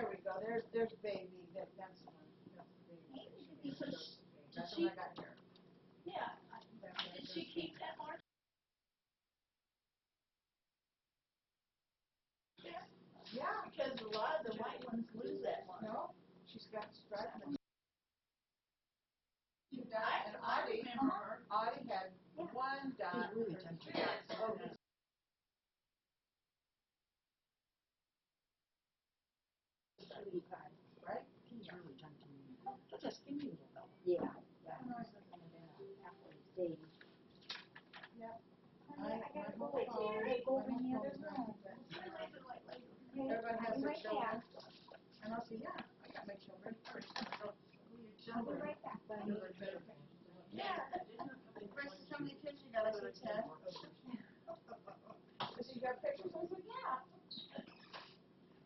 There we go. There's baby. That's the one. That's the baby. That's what I got here. Yeah. Did she keep that mark? Yeah. Because a lot of the white ones lose that mark. No, she's got stripes. Two dots, I and remember her. Audie had one dot. Really tempting. Oh, right? He's really tempting. Such a skinny little fellow. Yeah. Yeah. Yeah. I gotta go wait. They go over in the other room. Everybody has their children. And I'll say, yeah, I got my children. I'll be right back, buddy. Yeah. Versus how many kids you got? I said 10. So you got pictures? I said, yeah.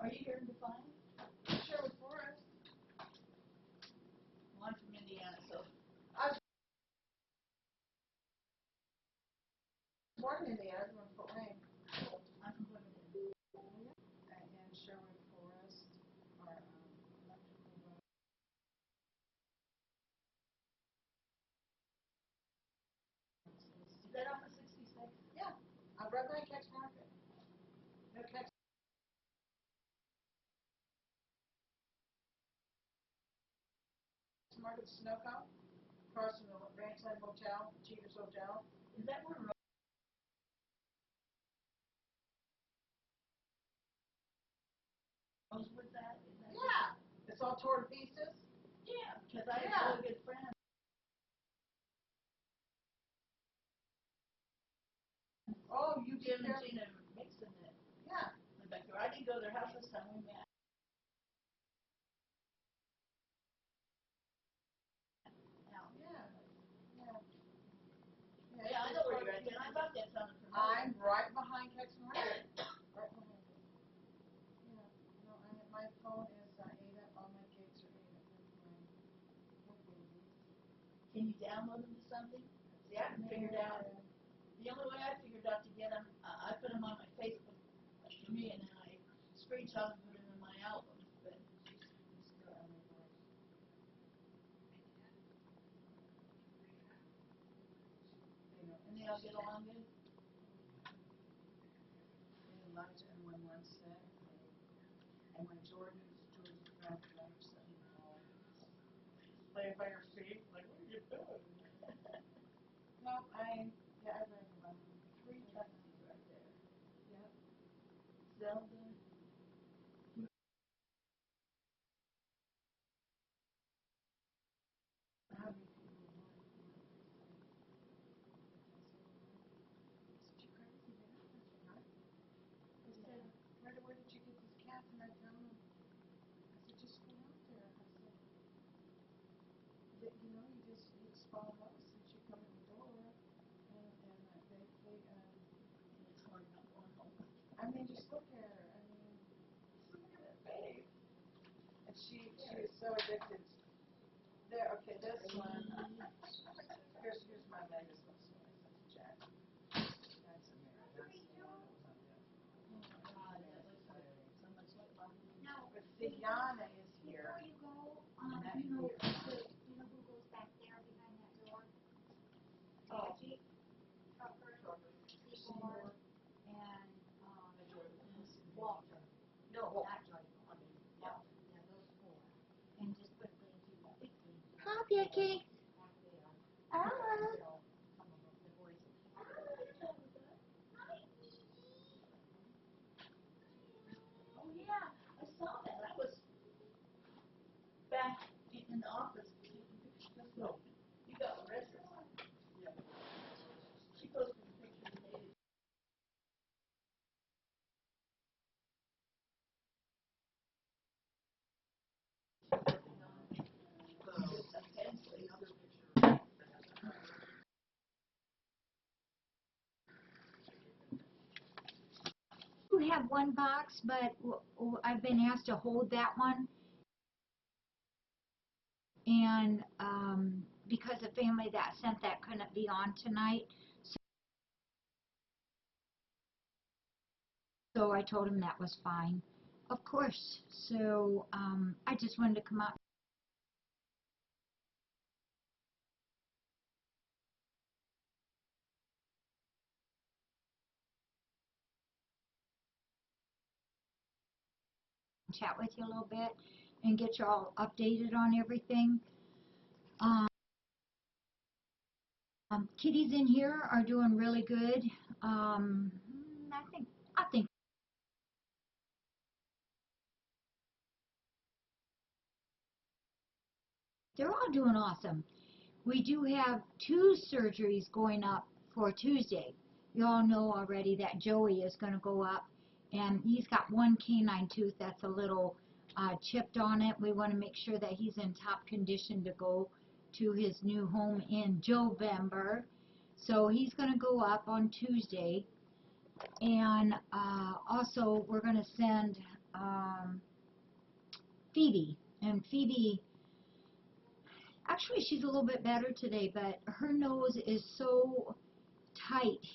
Are you here in Defiance? Sure, with Forrest. Well, I'm from Indiana, so. I was born in Indiana. I was born in Fort Wayne. I'm from Bloomington. And Sherwood Forest are electrical. Is that off of 66? Yeah. I'm right by Kex Market. No Kex Market, Sunoco, across from the Ranchland Hotel, Cheaters Hotel. Is that where Rosewood's at? Yeah. It's all torn to pieces. Yeah, because I have a really good friend. Oh, you Jim did and there? Gina mixing it. Yeah. Back there. I didn't go to their house this time. We met. Yeah, I know where you're at. And I thought that sounded familiar. I'm right behind Kex Market. Right behind it. Yeah. No, my phone is ate up. All my gigs are ate up with my baby. Can you download them to something? See, I haven't figured out. The only way I figured out to get them, I put them on my Facebook for me, and then I screenshot and put them in my album. But and they all get along good. Elijah and one sick. And when Jordan's around the other side. Play by your feet. Like, what are you doing? No, I read about 3 Texas right there. Yep. Zelda. How many people want such a crazy man. He said, where did you get these cats? And I tell him, I said, just go out there. I said, you know, you just follow those since you come in the door. And It's hard not going home. I mean, just look at her. I mean, Look at that face. and she is so addicted. There, okay, this one. Here's my latest one. Jack. That's a mirror. That's the one that was on No. But Fiona is here. Before you go, you know who goes back there behind that door? Jackie, Trucker, Seymour, and Walter. No, not Johnny. Yeah, those 4. And just put things you want. Hi, Vicky. Ah. Oh yeah, I saw that. I was back in the office taking pictures. No, you got arrested. Yeah. She posted a picture today. We have one box, but I've been asked to hold that one. And because the family that sent that couldn't be on tonight. So I told him that was fine. Of course. So I just wanted to come out and chat with you a little bit and get you all updated on everything. Kitties in here are doing really good. I think they're all doing awesome. We do have 2 surgeries going up for Tuesday. You all know already that Joey is going to go up, and he's got one canine tooth that's a little chipped on it. We want to make sure that he's in top condition to go to his new home in November. So he's going to go up on Tuesday. And also we're going to send Phoebe. And Phoebe, actually she's a little bit better today, but her nose is so tight,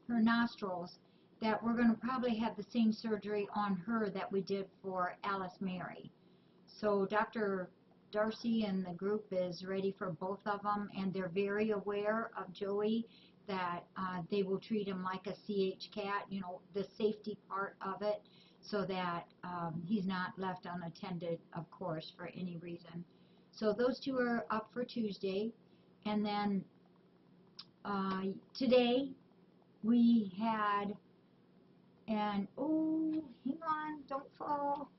her nostrils, that we're going to probably have the same surgery on her that we did for Alice Mary. So Dr. Darcy and the group is ready for both of them, and they're very aware of Joey, that they will treat him like a CH cat, you know, the safety part of it, so that he's not left unattended, of course, for any reason. So those 2 are up for Tuesday. And then today we had, and oh, hang on, don't fall.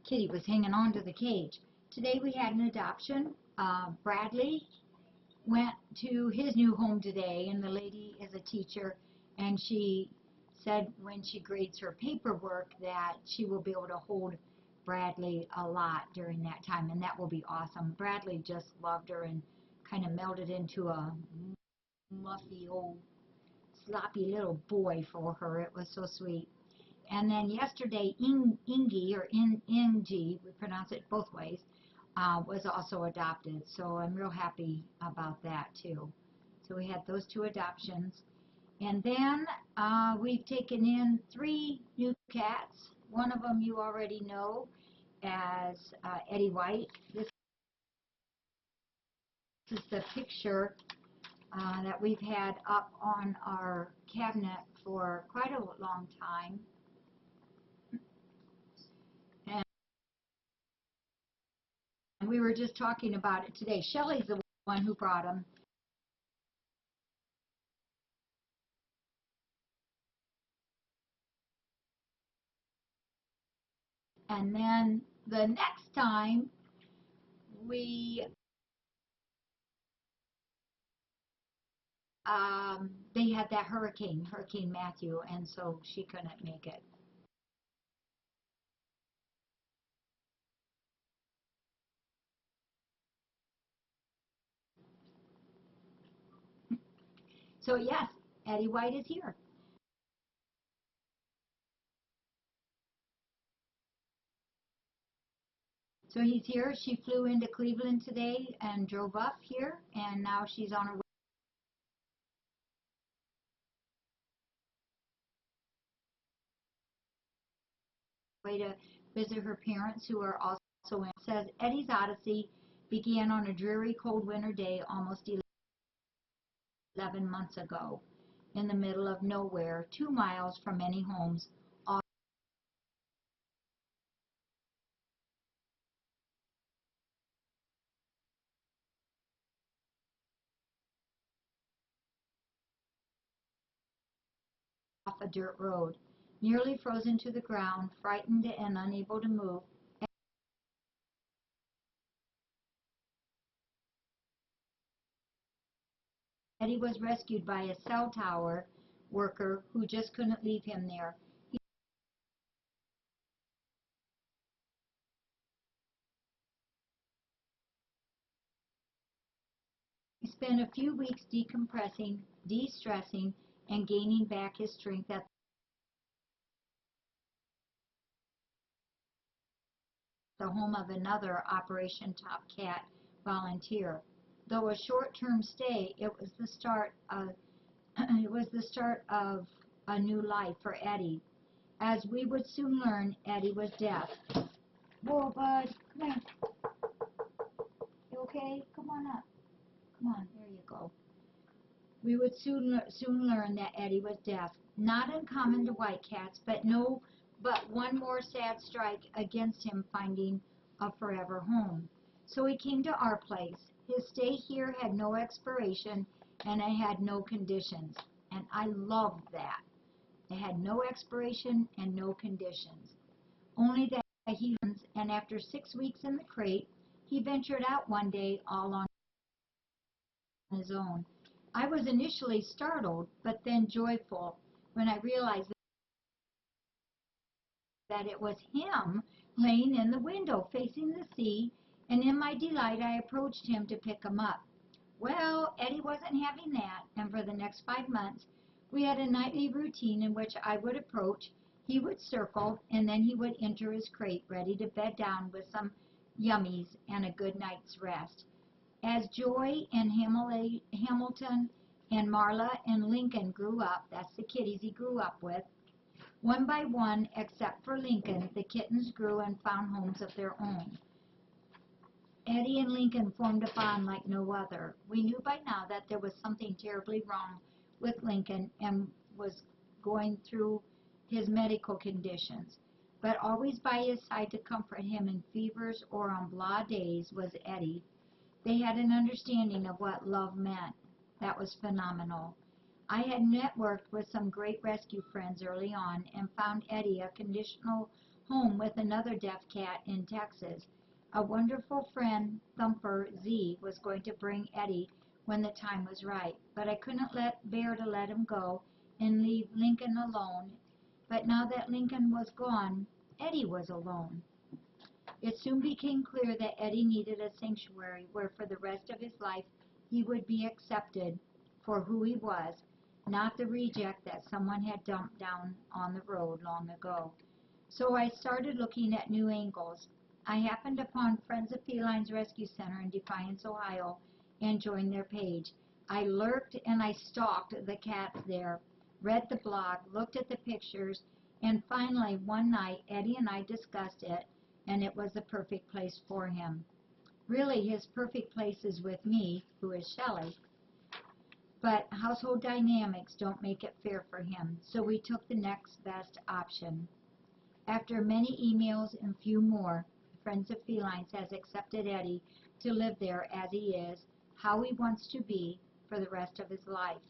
Kitty was hanging on to the cage. Today we had an adoption. Bradley went to his new home today, and the lady is a teacher, and she said when she grades her paperwork that she will be able to hold Bradley a lot during that time, and that will be awesome. Bradley just loved her and kind of melted into a muffy old sloppy little boy for her. It was so sweet. And then yesterday, Ingy, or Ingy, we pronounce it both ways, was also adopted. So I'm real happy about that too. So we had those 2 adoptions. And then we've taken in 3 new cats. One of them you already know as Eddie White. This is the picture that we've had up on our cabinet for quite a long time. And we were just talking about it today. Shelley's the one who brought him. And then the next time they had that Hurricane Matthew, and so she couldn't make it. So yes, Eddie White is here. So he's here. She flew into Cleveland today and drove up here, and now she's on her way to visit her parents, who are also in. It says Eddie's Odyssey began on a dreary cold winter day almost 11 months ago, in the middle of nowhere, 2 miles from any homes. Off a dirt road, nearly frozen to the ground, frightened and unable to move. Eddie was rescued by a cell tower worker who just couldn't leave him there. He spent a few weeks decompressing, de-stressing, and gaining back his strength at the home of another Operation Top Cat volunteer. Though a short-term stay, it was the start of a new life for Eddie. As we would soon learn, Eddie was deaf. Whoa, bud, come here. You okay? Come on up. Come on, there you go. We would soon learn that Eddie was deaf. Not uncommon to white cats, but one more sad strike against him finding a forever home. So he came to our place. His stay here had no expiration, and it had no conditions. And I loved that. It had no expiration and no conditions. Only that and after 6 weeks in the crate, he ventured out one day all on his own. I was initially startled, but then joyful when I realized that it was him laying in the window facing the sea, and in my delight I approached him to pick him up. Well, Eddie wasn't having that, and for the next 5 months we had a nightly routine in which I would approach, he would circle, and then he would enter his crate ready to bed down with some yummies and a good night's rest. As Joy and Hamilton and Marla and Lincoln grew up, that's the kitties he grew up with, one by one, except for Lincoln, the kittens grew and found homes of their own. Eddie and Lincoln formed a bond like no other. We knew by now that there was something terribly wrong with Lincoln and was going through his medical conditions. But always by his side to comfort him in fevers or on blah days was Eddie. They had an understanding of what love meant. That was phenomenal. I had networked with some great rescue friends early on and found Eddie a conditional home with another deaf cat in Texas. A wonderful friend, Thumper Z, was going to bring Eddie when the time was right, but I couldn't bear to let him go and leave Lincoln alone. But now that Lincoln was gone, Eddie was alone. It soon became clear that Eddie needed a sanctuary where for the rest of his life he would be accepted for who he was, not the reject that someone had dumped down on the road long ago. So I started looking at new angles. I happened upon Friends of Felines Rescue Center in Defiance, Ohio, and joined their page. I lurked and I stalked the cats there, read the blog, looked at the pictures, and finally one night Eddie and I discussed it, and it was the perfect place for him. Really, his perfect place is with me, who is Shelley. But household dynamics don't make it fair for him, so we took the next best option. After many emails and few more, Friends of Felines has accepted Eddie to live there as he is, how he wants to be, for the rest of his life.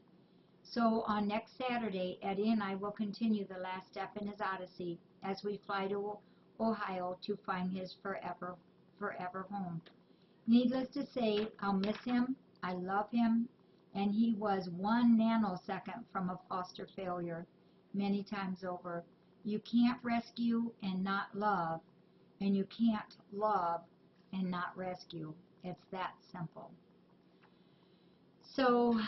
So on next Saturday, Eddie and I will continue the last step in his odyssey as we fly to Ohio to find his forever home. Needless to say, I'll miss him, I love him, and he was 1 nanosecond from a foster failure many times over. You can't rescue and not love, and you can't love and not rescue. It's that simple. So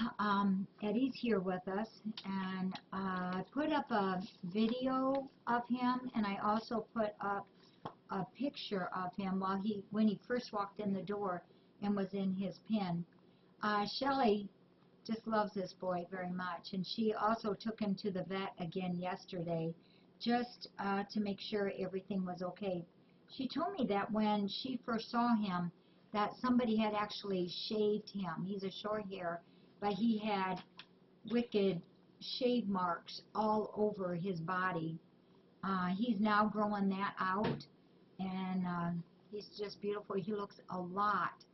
Eddie's here with us, and I put up a video of him, and I also put up a picture of him when he first walked in the door and was in his pen. Shelley just loves this boy very much, and she also took him to the vet again yesterday just to make sure everything was okay. She told me that when she first saw him, that somebody had actually shaved him. He's a short hair, but he had wicked shave marks all over his body. He's now growing that out, and he's just beautiful. He looks a lot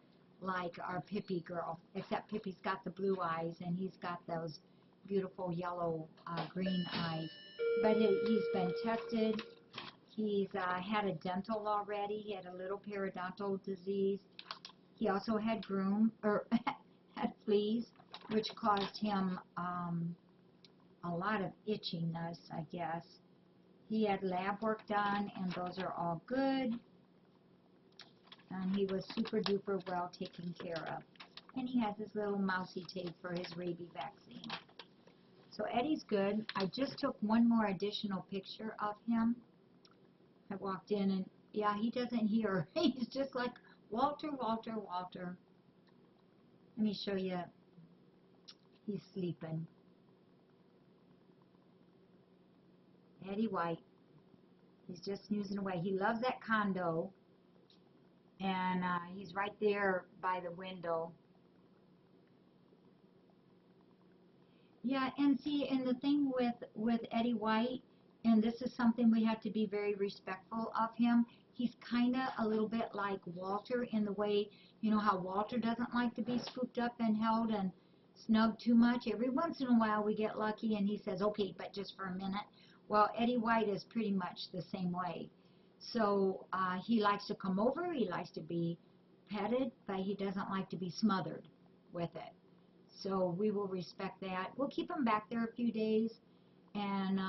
like our Pippi girl, except Pippi's got the blue eyes, and he's got those beautiful yellow green eyes. But he's been tested. He's had a dental already. He had a little periodontal disease. He also had had fleas, which caused him a lot of itchiness, I guess. He had lab work done, and those are all good. And he was super duper well taken care of. And he has his little mousy tape for his rabies vaccine. So Eddie's good. I just took one more additional picture of him. I walked in, and yeah, he doesn't hear. He's just like, Walter, Walter, Walter. Let me show you. He's sleeping. Eddie White. He's just snoozing away. He loves that condo. And he's right there by the window. Yeah, and see, and the thing with Eddie White, and this is something we have to be very respectful of him, he's kind of a little bit like Walter in the way, you know how Walter doesn't like to be scooped up and held and snugged too much. Every once in a while we get lucky and he says, okay, but just for a minute. Well, Eddie White is pretty much the same way. So he likes to come over, he likes to be petted, but he doesn't like to be smothered with it. So we will respect that. We'll keep him back there a few days and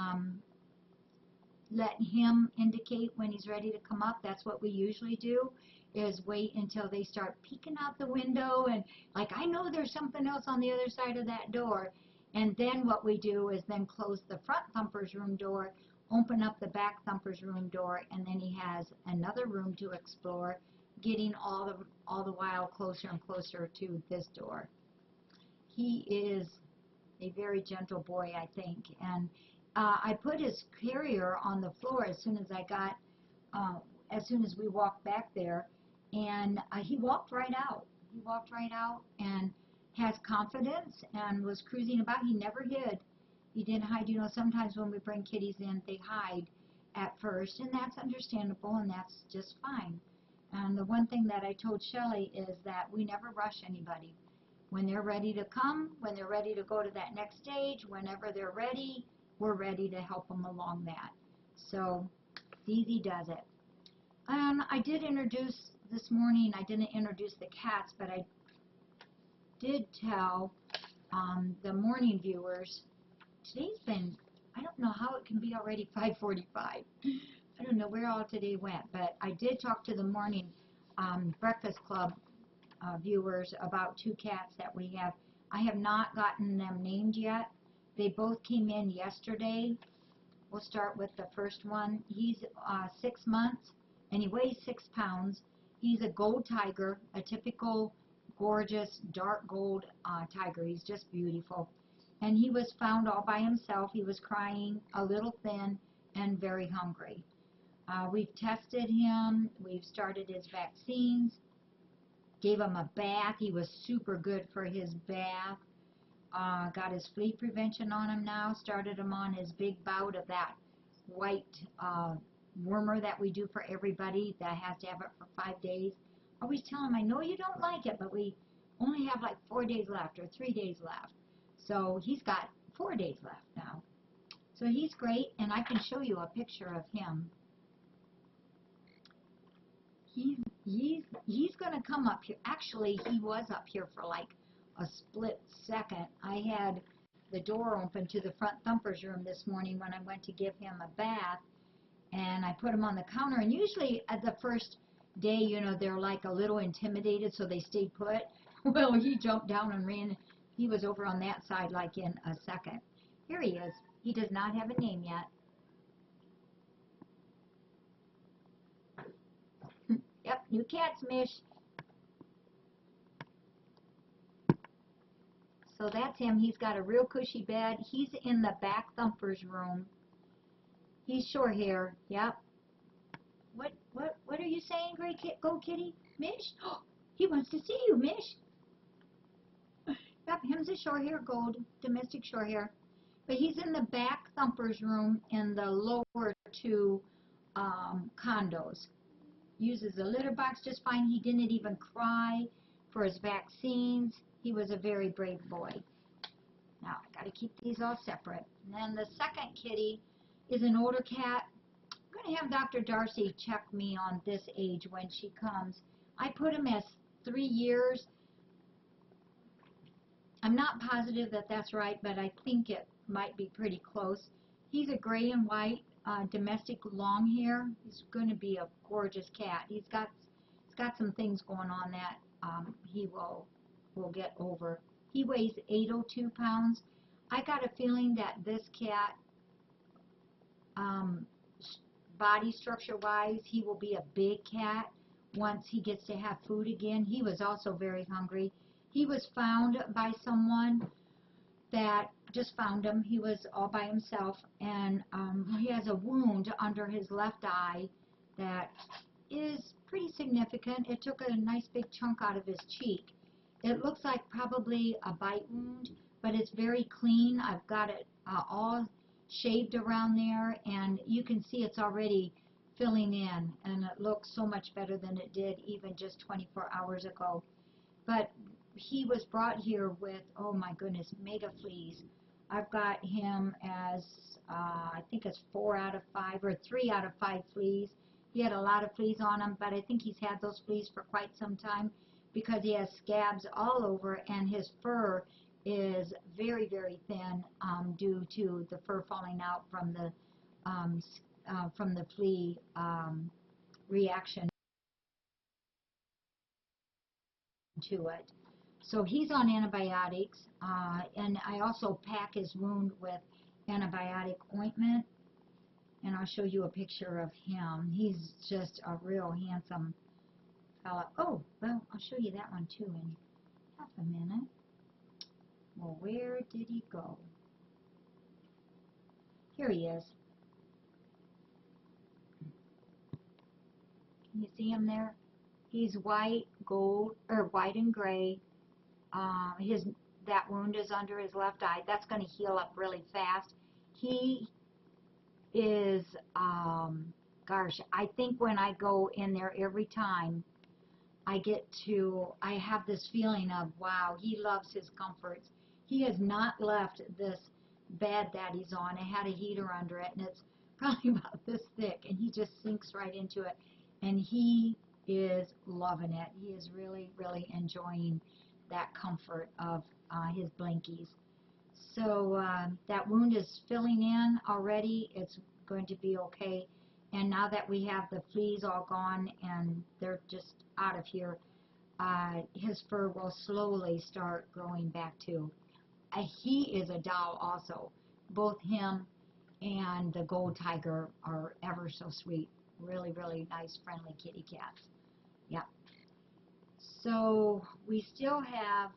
let him indicate when he's ready to come up. That's what we usually do, is wait until they start peeking out the window and like, I know there's something else on the other side of that door. And then what we do is then close the front thumper's room door, open up the back thumper's room door, and then he has another room to explore, getting all the while closer and closer to this door. He is a very gentle boy, I think, and I put his carrier on the floor as soon as as soon as we walked back there, and he walked right out. He walked right out and has confidence and was cruising about. He never hid. He didn't hide. You know, sometimes when we bring kitties in, they hide at first, and that's understandable, and that's just fine. And the one thing that I told Shelley is that we never rush anybody. When they're ready to come, when they're ready to go to that next stage, whenever they're ready, we're ready to help them along that. So, Easy does it. And I did introduce this morning, I didn't introduce the cats, but I did tell the morning viewers, today's been, I don't know how it can be already 5:45. I don't know where all today went, but I did talk to the morning Breakfast Club viewers about 2 cats that we have. I have not gotten them named yet. They both came in yesterday. We'll start with the first one. He's 6 months and he weighs 6 pounds. He's a gold tiger, a typical gorgeous dark gold tiger. He's just beautiful. And he was found all by himself. He was crying, a little thin, and very hungry. We've tested him. We've started his vaccines. Gave him a bath. He was super good for his bath. Got his flea prevention on him now. Started him on his big bout of that white wormer that we do for everybody that has to have it for 5 days. I always tell him, I know you don't like it, but we only have like 4 days left or 3 days left. So he's got 4 days left now. So he's great, and I can show you a picture of him. He's going to come up here. Actually, he was up here for like a split second. I had the door open to the front thumper's room this morning when I went to give him a bath, and I put him on the counter. And usually at the first day, you know, they're like a little intimidated, so they stayed put. Well, he jumped down and ran. He was over on that side like in a second. Here he is. He does not have a name yet. Yep, new cats, Mish. So that's him. He's got a real cushy bed. He's in the back thumper's room. He's short hair. Yep. What are you saying, Gray Kit? Go Kitty? Mish? Oh, he wants to see you, Mish. Yep, him's a short hair gold, domestic short hair. But he's in the back thumper's room in the lower 2 condos. Uses the litter box just fine. He didn't even cry for his vaccines. He was a very brave boy. Now, I got to keep these all separate. And then the second kitty is an older cat. I'm going to have Dr. Darcy check me on this age when she comes. I put him as 3 years. I'm not positive that that's right, but I think it might be pretty close. He's a gray and white domestic long hair. He's going to be a gorgeous cat. He's got some things going on that he will get over. He weighs 802 pounds. I got a feeling that this cat, body structure wise, he will be a big cat once he gets to have food again. He was also very hungry. He was found by someone that just found him. He was all by himself, and he has a wound under his left eye that is pretty significant. It took a nice big chunk out of his cheek. It looks like probably a bite wound, but it's very clean. I've got it all shaved around there, and you can see it's already filling in, and it looks so much better than it did even just 24 hours ago. But he was brought here with, oh my goodness, mega fleas. I've got him as, I think it's 4 out of 5 or 3 out of 5 fleas. He had a lot of fleas on him, but I think he's had those fleas for quite some time because he has scabs all over, and his fur is very, very thin due to the fur falling out from the flea reaction to it. So he's on antibiotics, and I also pack his wound with antibiotic ointment, and I'll show you a picture of him. He's just a real handsome fella. Oh, well, I'll show you that one too in half a minute. Well, where did he go? Here he is. Can you see him there? He's white, gold, or white and gray. That wound is under his left eye. That's going to heal up really fast. He is, gosh, I think when I go in there every time, I have this feeling of, wow, he loves his comforts. He has not left this bed that he's on. It had a heater under it, and it's probably about this thick, and he just sinks right into it, and he is loving it. He is really, really enjoying that comfort of his blankies. So that wound is filling in already. It's going to be okay. And now that we have the fleas all gone and they're just out of here, his fur will slowly start growing back too. He is a doll also. Both him and the gold tiger are ever so sweet. Really, really nice, friendly kitty cats. Yeah. So we still have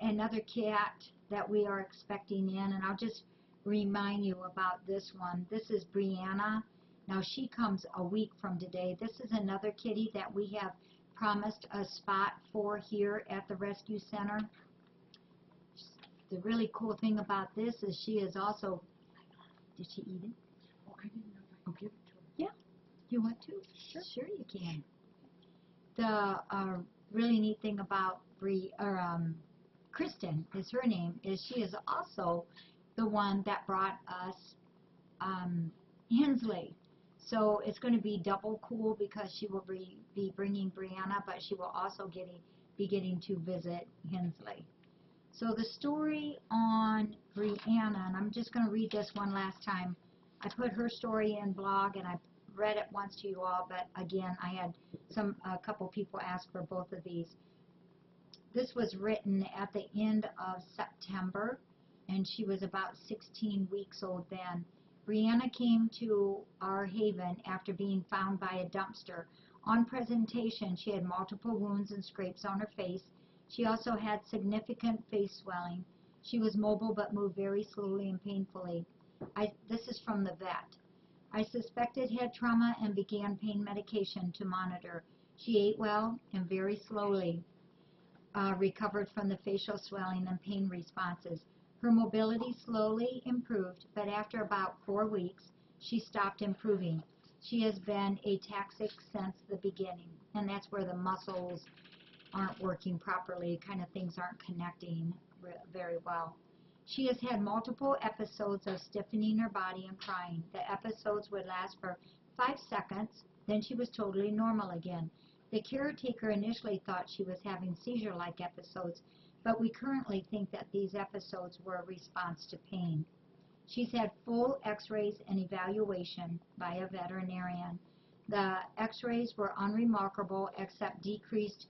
another cat that we are expecting in, and I'll just remind you about this one. This is Brianna. Now she comes a week from today. This is another kitty that we have promised a spot for here at the rescue center. The really cool thing about this is she is also, did she eat it? Oh, I didn't know if I could give it to her. Yeah. You want to? Sure you can. The really neat thing about Kristen is her name, is she is also the one that brought us Hensley. So it's going to be double cool because she will be bringing Brianna, but she will also be getting to visit Hensley. So the story on Brianna, and I'm just going to read this one last time. I put her story in blog, and I read it once to you all, but again, I had a couple people ask for both of these. This was written at the end of September, and she was about 16 weeks old then. Brianna came to our haven after being found by a dumpster. On presentation, she had multiple wounds and scrapes on her face. She also had significant face swelling. She was mobile but moved very slowly and painfully. This is from the vet. I suspected head trauma and began pain medication to monitor. She ate well and very slowly recovered from the facial swelling and pain responses. Her mobility slowly improved, but after about 4 weeks, she stopped improving. She has been ataxic since the beginning, and that's where the muscles aren't working properly, kind of things aren't connecting very well. She has had multiple episodes of stiffening her body and crying. The episodes would last for 5 seconds, then she was totally normal again. The caretaker initially thought she was having seizure-like episodes, but we currently think that these episodes were a response to pain. She's had full x-rays and evaluation by a veterinarian. The x-rays were unremarkable except decreased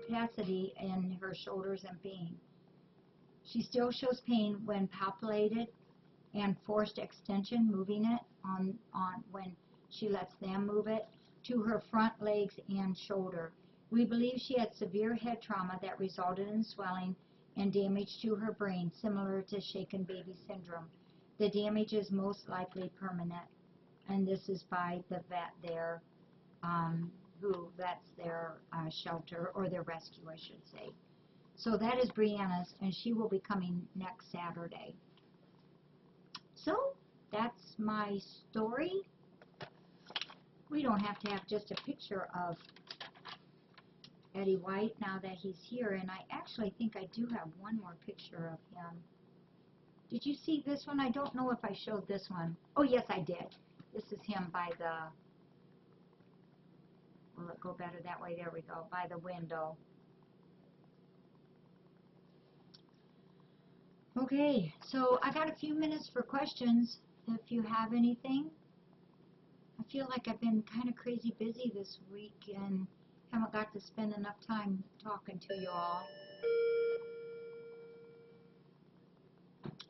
opacity in her shoulders and pain. She still shows pain when palpated and forced extension, moving it on when she lets them move it. to her front legs and shoulder. We believe she had severe head trauma that resulted in swelling and damage to her brain, similar to shaken baby syndrome. The damage is most likely permanent. And this is by the vet there, who vets their shelter, or their rescue, I should say. So that is Brianna's, and she will be coming next Saturday. So that's my story. We don't have to have just a picture of Eddie White now that he's here, and I actually think I do have one more picture of him. Did you see this one? I don't know if I showed this one. Oh, yes, I did. This is him by the, will it go better that way? There we go, by the window. Okay, so I got a few minutes for questions if you have anything. I feel like I've been kind of crazy busy this week and haven't got to spend enough time talking to you all.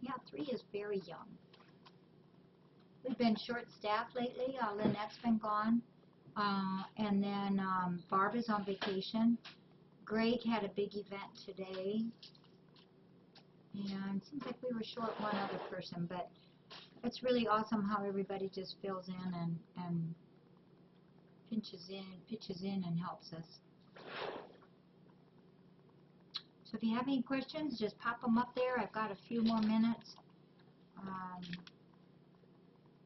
Yeah, 3 is very young. We've been short-staffed lately. Lynette's been gone. And then Barb is on vacation. Greg had a big event today. And it seems like we were short one other person, but it's really awesome how everybody just fills in and pitches in and helps us. So if you have any questions, just pop them up there. I've got a few more minutes.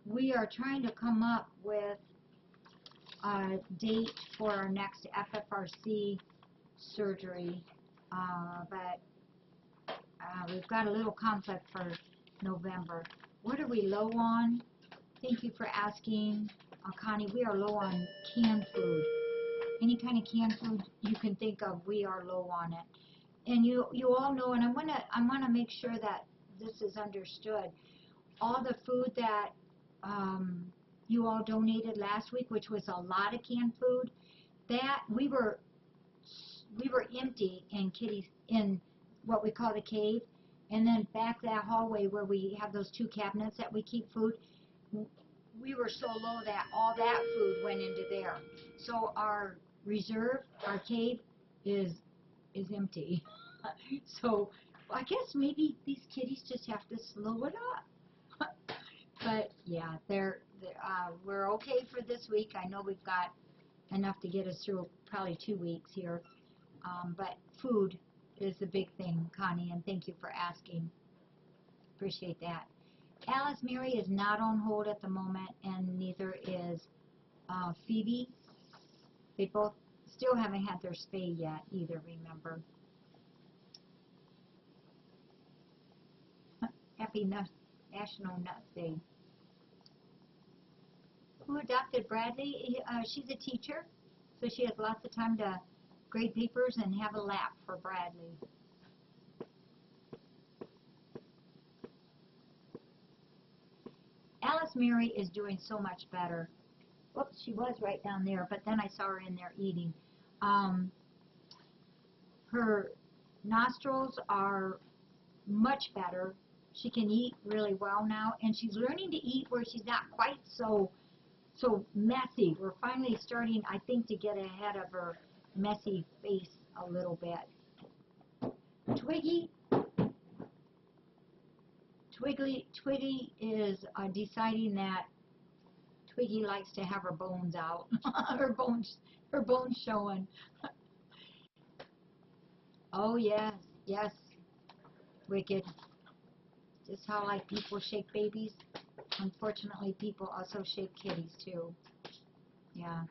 We are trying to come up with a date for our next FFRC surgery, but we've got a little conflict for November. What are we low on? Thank you for asking, Connie. We are low on canned food. Any kind of canned food you can think of, we are low on it. And you all know, and I wanna make sure that this is understood. All the food that you all donated last week, which was a lot of canned food, that we were empty in what we call the cave, and then back that hallway where we have those 2 cabinets that we keep food, we were so low that all that food went into there. So our reserve, our cave is empty. So I guess maybe these kitties just have to slow it up. But yeah, we're okay for this week. I know we've got enough to get us through probably 2 weeks here. But food is the big thing, Connie, and thank you for asking. Appreciate that. Alice Mary is not on hold at the moment, and neither is Phoebe. They both still haven't had their spay yet either, remember. Happy National Nut Day. Who adopted Bradley? She's a teacher, so she has lots of time to grade papers and have a lap for Bradley. Alice Mary is doing so much better. Whoops, she was right down there, but then I saw her in there eating. Her nostrils are much better. She can eat really well now, and she's learning to eat where she's not quite so messy. We're finally starting, I think, to get ahead of her messy face a little bit. Twiggy is deciding that Twiggy likes to have her bones out. her bones showing. Oh yes, Wicked. Just how like people shake babies. Unfortunately, people also shake kitties too. Yeah.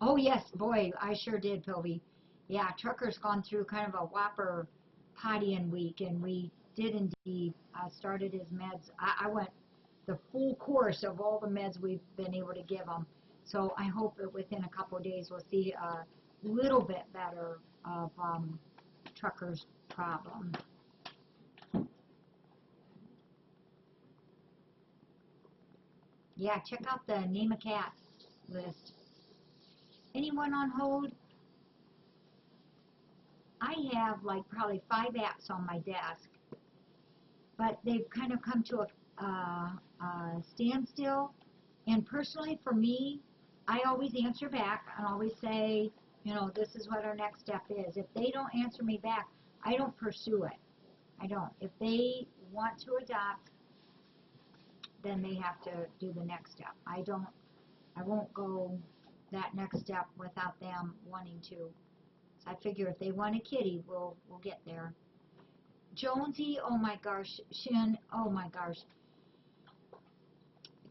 Oh yes, boy, I sure did, Pilby. Yeah, Trucker's gone through kind of a whopper pottying week, and we did indeed started his meds. I went the full course of all the meds we've been able to give him. So I hope that within a couple of days we'll see a little bit better of Trucker's problem. Yeah, check out the Name a Cat list. Anyone on hold? I have like probably 5 apps on my desk, but they've kind of come to a standstill. And personally, for me, I always answer back and always say, you know, this is what our next step is. If they don't answer me back, I don't pursue it. I don't. If they want to adopt, then they have to do the next step. I won't go that next step without them wanting to. So I figure if they want a kitty, we'll get there. Jonesy, oh my gosh, Shin, oh my gosh.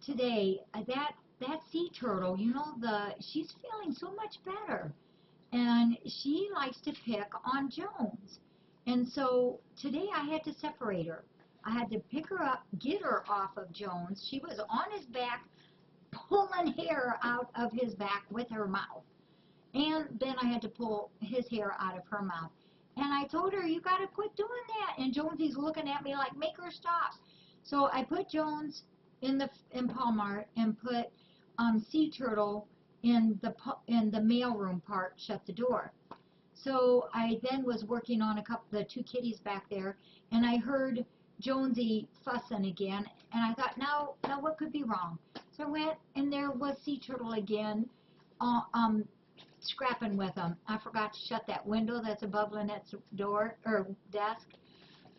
Today, that sea turtle, you know, she's feeling so much better. And she likes to pick on Jones. And so today I had to separate her. I had to pick her up, get her off of Jones. She was on his back, pulling hair out of his back with her mouth. And then I had to pull his hair out of her mouth. And I told her, you got to quit doing that. And Jonesy's looking at me like, make her stop. So I put Jones in Palmar and put Sea Turtle in the mailroom part, shut the door. So I then was working on the two kitties back there, and I heard Jonesy fussing again, and I thought, now what could be wrong? So I went, and there was Sea Turtle again, scrapping with him. I forgot to shut that window that's above Lynette's door, or desk.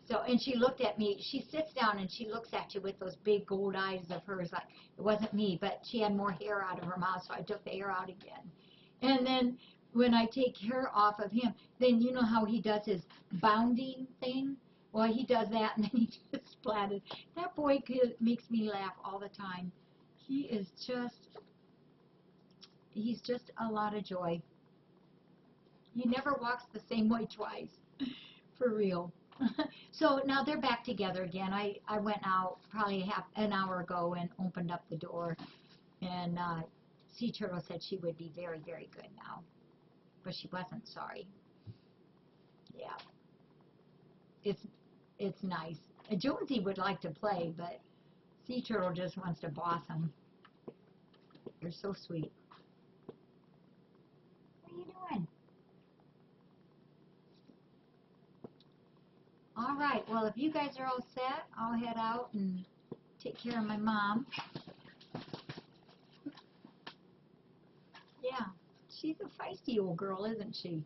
So, and she looked at me. She sits down and she looks at you with those big gold eyes of hers, like it wasn't me, but she had more hair out of her mouth, so I took the hair out again. And then when I take hair off of him, then you know how he does his bounding thing? Well, he does that, and then he just splatted. That boy makes me laugh all the time. He's just a lot of joy. He never walks the same way twice, for real. So now they're back together again. I went out probably an hour ago and opened up the door, and Sea Turtle said she would be very, very good now, but she wasn't sorry. Yeah, it's nice. Jonesy would like to play, but Sea Turtle just wants to boss him. You're so sweet. What are you doing? All right, well, if you guys are all set, I'll head out and take care of my mom. Yeah, she's a feisty old girl, isn't she?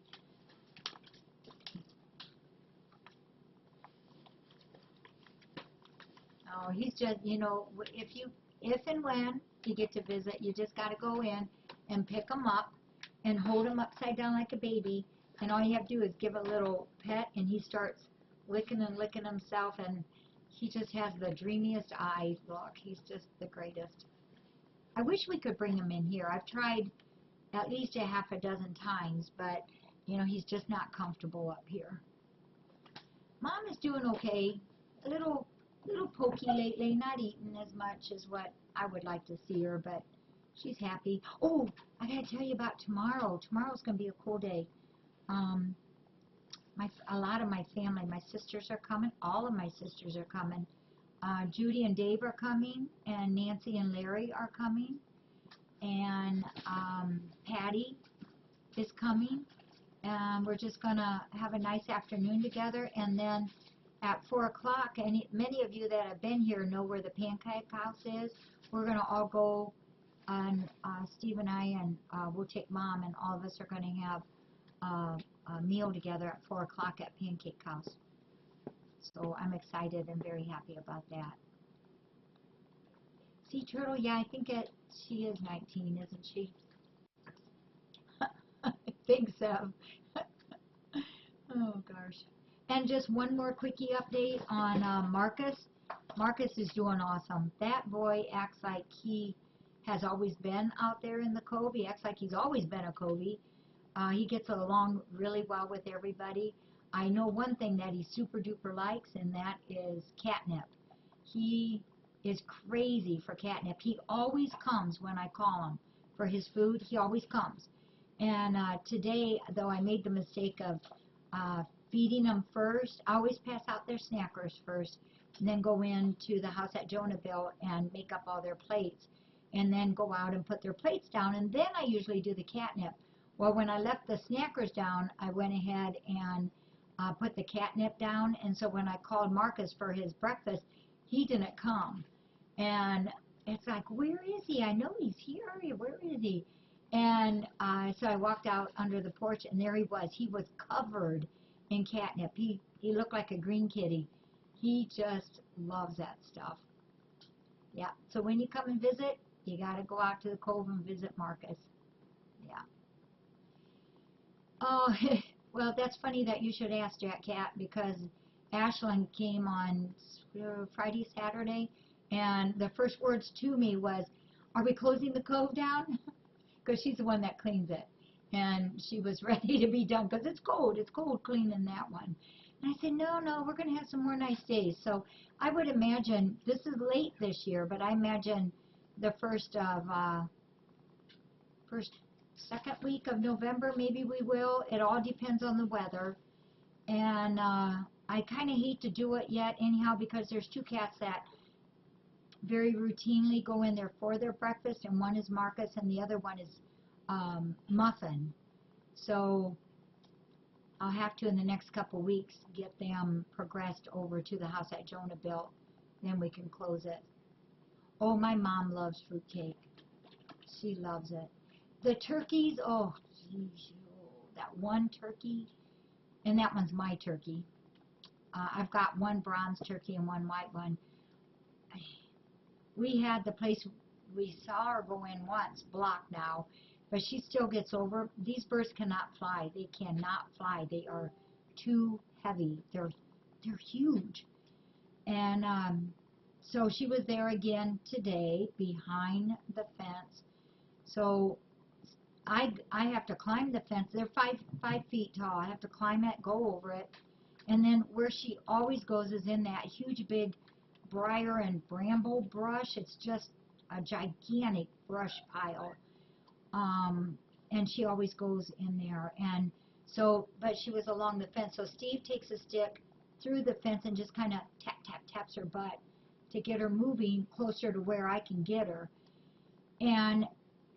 Oh, he's just, you know, if and when you get to visit, you just got to go in and pick him up and hold him upside down like a baby, and all you have to do is give a little pet, and he starts licking and licking himself, and he just has the dreamiest eyes. Look, he's just the greatest. I wish we could bring him in here. I've tried at least a half a dozen times, but, you know, he's just not comfortable up here. Mom is doing okay. A little pokey lately, not eating as much as what I would like to see her, but she's happy. Oh, I gotta tell you about tomorrow. Tomorrow's gonna be a cool day. A lot of my family, my sisters are coming. All of my sisters are coming. Judy and Dave are coming, and Nancy and Larry are coming, and Patty is coming, and we're just gonna have a nice afternoon together, and then at 4 o'clock, and many of you that have been here know where the Pancake House is. We're going to all go, and Steve and I, and we'll take Mom, and all of us are going to have a meal together at 4 o'clock at Pancake House. So I'm excited and very happy about that. Sea Turtle, yeah, I think she is 19, isn't she? I think so. Oh, gosh. And just one more quickie update on Marcus. Marcus is doing awesome. That boy acts like he has always been out there in the cove. He acts like he's always been a covey. He gets along really well with everybody. I know one thing that he super duper likes, and that is catnip. He is crazy for catnip. He always comes when I call him for his food. He always comes. And today, though, I made the mistake of feeding them first. I always pass out their snackers first, and then go into the house at Jonahville and make up all their plates, and then go out and put their plates down, and then I usually do the catnip. Well, when I left the snackers down, I went ahead and put the catnip down, and so when I called Marcus for his breakfast, he didn't come. And it's like, where is he? I know he's here. Where is he? And so I walked out under the porch, and there he was. He was covered in catnip. He looked like a green kitty. He just loves that stuff. Yeah. So when you come and visit, you got to go out to the cove and visit Marcus. Yeah. Oh, well, that's funny that you should ask Jack Cat, because Ashlyn came on Friday, Saturday, and the first words to me was, "Are we closing the cove down?" Because she's the one that cleans it. And she was ready to be done, because it's cold cleaning that one. And I said, no, we're going to have some more nice days. So I would imagine, this is late this year, but I imagine the second week of November, maybe we will. It all depends on the weather. And I kind of hate to do it yet anyhow, because there's two cats that very routinely go in there for their breakfast, and one is Marcus and the other one is Muffin. So I'll have to, in the next couple weeks, get them progressed over to the house that Jonah built. Then we can close it. Oh, my mom loves fruitcake. She loves it. The turkeys, oh, geez, that one turkey, and that one's my turkey. I've got one bronze turkey and one white one. We had the place we saw her go in once blocked now, but she still gets over. These birds cannot fly. They cannot fly. They are too heavy. They're huge. And so she was there again today behind the fence. So I have to climb the fence. They're five feet tall. I have to climb it, go over it, and then where she always goes is in that huge big briar and bramble brush. It's just a gigantic brush pile. And she always goes in there. And so, but she was along the fence. So Steve takes a stick through the fence and just kind of taps her butt to get her moving closer to where I can get her. And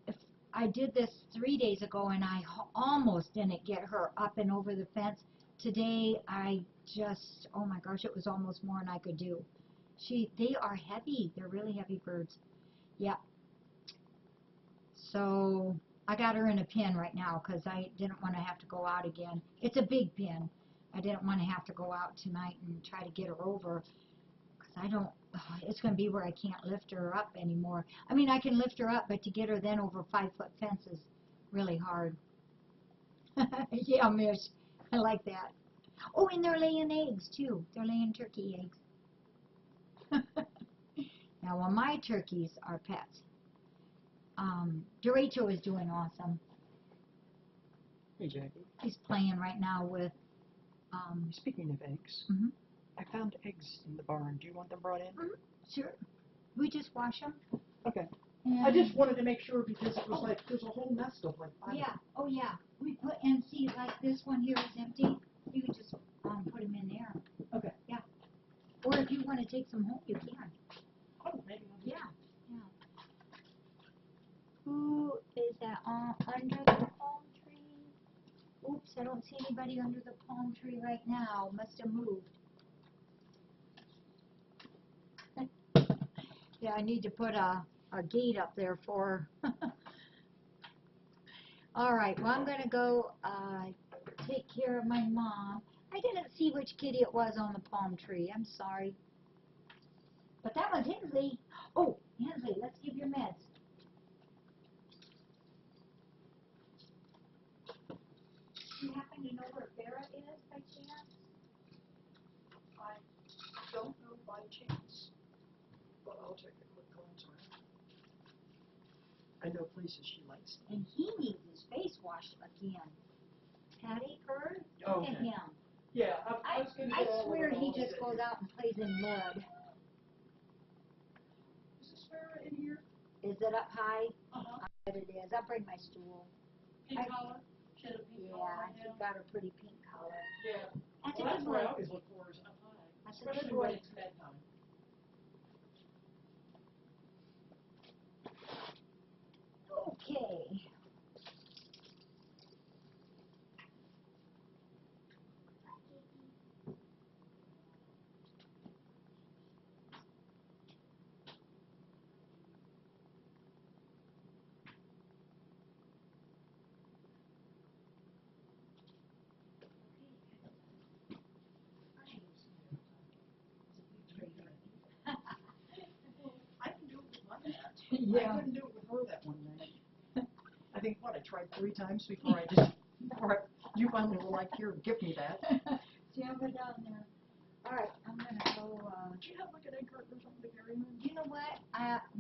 if I did this 3 days ago, and I almost didn't get her up and over the fence. Today, I just, oh my gosh, it was almost more than I could do. They are heavy. They're really heavy birds. Yeah. So I got her in a pen right now, because I didn't want to have to go out again. It's a big pen. I didn't want to have to go out tonight and try to get her over, because it's going to be where I can't lift her up anymore. I mean, I can lift her up, but to get her then over 5-foot fence is really hard. Yeah, Mish. I like that. Oh, and they're laying eggs, too. They're laying turkey eggs. Now, well, my turkeys are pets. Derecho is doing awesome. Hey, Jackie. He's playing right now with... Speaking of eggs, I found eggs in the barn. Do you want them brought in? Sure. We just wash them. Okay. And I just wanted to make sure, because it was like, there's a whole nest of like 5. yeah. Oh, yeah. We put, and see, like this one here is empty. You can just put them in there. Okay. Yeah. Or if you want to take some home, you can. Oh, maybe. Yeah. Who is that under the palm tree? Oops, I don't see anybody under the palm tree right now. Must have moved. Yeah, I need to put a gate up there for her. All right, well, I'm going to go take care of my mom. I didn't see which kitty it was on the palm tree. I'm sorry. But that was Hensley. Oh, Hensley, let's give your meds. Do you happen to know where Farrah is by chance? I don't know by chance, but I'll take a quick glance around. I know places she likes. And he needs his face washed again. Patty, her, Oh, look at okay. him. Yeah, I was going to I swear he just goes out and plays in mud. Is this Farrah in here? Is it up high? Uh-huh. I bet it is. I'll bring my stool. Pink collar? She had a pink collar Yeah, right she's now? got a pretty pink color. Yeah. That's Well, a that's good what I boy. always look for, is up high. That's a good Especially boy. when it's bedtime. Okay. Yeah. I couldn't do it with her that one night. I think, I tried 3 times before you finally were like, here, give me that. Jam it down there. All right, I'm gonna go, Do you have like an egg carton or something to carry in? you know what?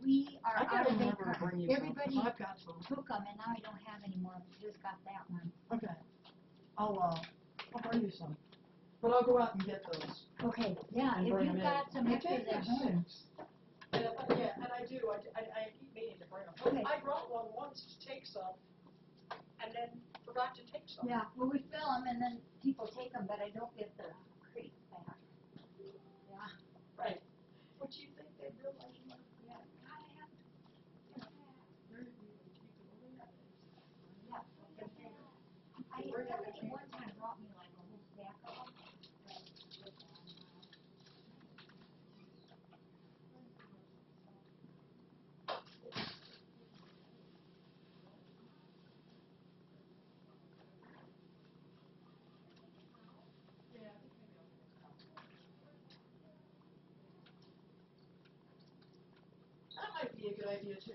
We are I out gotta of egg remember to carton. bring you some, 'cause Everybody I've got some. took them and now I don't have any more. Just got that one. Okay. I'll bring you some. But I'll go out and get those. Okay, yeah, And if bring you've 'em in. got some extras at home. Yeah, and I do. I keep meaning to bring them. Okay. I brought one once to take some, and then forgot to take some. Yeah, well, we fill them and then people take them, but I don't get the crate back. Yeah. Right. What you think they realize you might Yeah. Somebody one time brought me like a whole stack of them. That might be a good idea too.